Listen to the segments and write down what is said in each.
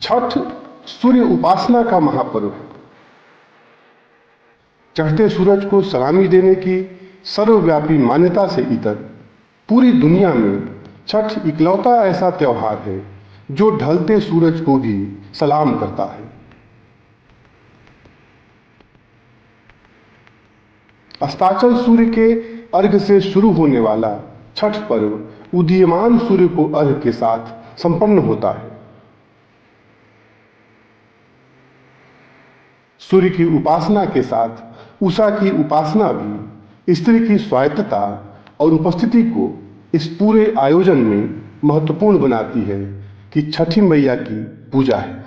छठ सूर्य उपासना का महापर्व है। चढ़ते सूरज को सलामी देने की सर्वव्यापी मान्यता से इतर पूरी दुनिया में छठ इकलौता ऐसा त्योहार है जो ढलते सूरज को भी सलाम करता है। अस्ताचल सूर्य के अर्घ से शुरू होने वाला छठ पर्व उदीयमान सूर्य को अर्घ के साथ संपन्न होता है। सूर्य की उपासना के साथ उषा की उपासना भी स्त्री की स्वायत्तता और उपस्थिति को इस पूरे आयोजन में महत्वपूर्ण बनाती है कि छठी मैया की पूजा है।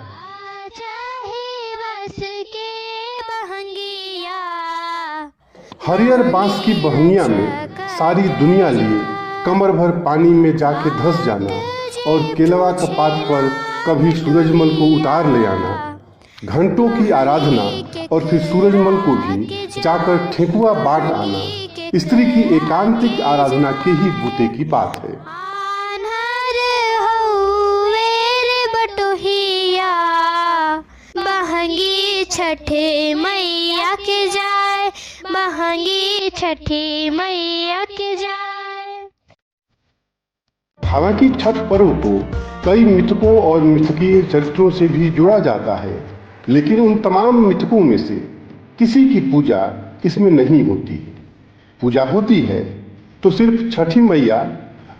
हरियर बांस की बहंगिया में सारी दुनिया लिए कमर भर पानी में जाके धंस जाना और केलवा का पात पर कभी सूरजमल को उतार ले आना, घंटों की आराधना और फिर सूरजमल को भी जाकर ठेकुआ बांट आना स्त्री की एकांतिक आराधना के ही बूते की बात है। बहंगी छठे मैया के जाए, बहंगी छठी मैया के जाए। हालांकि छठ पर्व को कई मिथकों और मिथकीय चरित्रों से भी जुड़ा जाता है, लेकिन उन तमाम मिथकों में से किसी की पूजा इसमें नहीं होती। पूजा होती है तो सिर्फ छठी मैया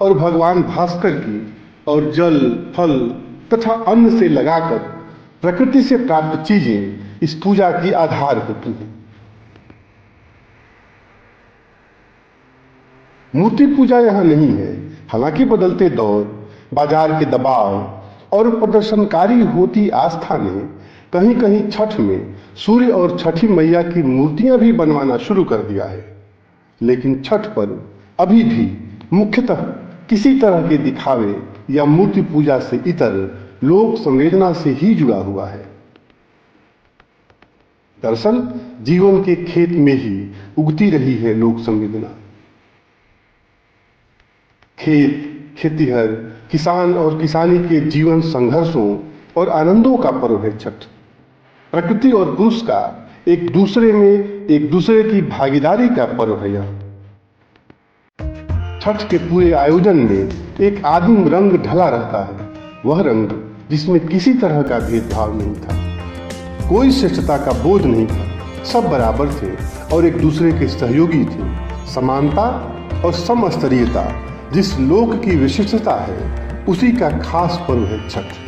और भगवान भास्कर की और जल, फल तथा अन्न से लगाकर प्रकृति से प्राप्त चीजें इस पूजा की आधार होती हैं। मूर्ति पूजा यहाँ नहीं है। हालांकि बदलते दौर, बाजार के दबाव और प्रदर्शनकारी होती आस्था ने कहीं कहीं छठ में सूर्य और छठी मैया की मूर्तियां भी बनवाना शुरू कर दिया है, लेकिन छठ पर्व अभी भी मुख्यतः किसी तरह के दिखावे या मूर्ति पूजा से इतर लोक संवेदना से ही जुड़ा हुआ है। दरअसल जीवन के खेत में ही उगती रही है लोक संवेदना। खेत, खेतीहर, किसान और किसानी के जीवन संघर्षों और आनंदों का पर्व है छठ। प्रकृति और पुरुष का एक दूसरे की भागीदारी का पर्व है यह। छठ के पूरे आयोजन में एक आदिम रंग ढला रहता है, वह रंग जिसमें किसी तरह का भेदभाव नहीं था, कोई श्रेष्ठता का बोध नहीं था, सब बराबर थे और एक दूसरे के सहयोगी थे। समानता और समस्तरीयता जिस लोक की विशिष्टता है, उसी का खास पर्व है छठ।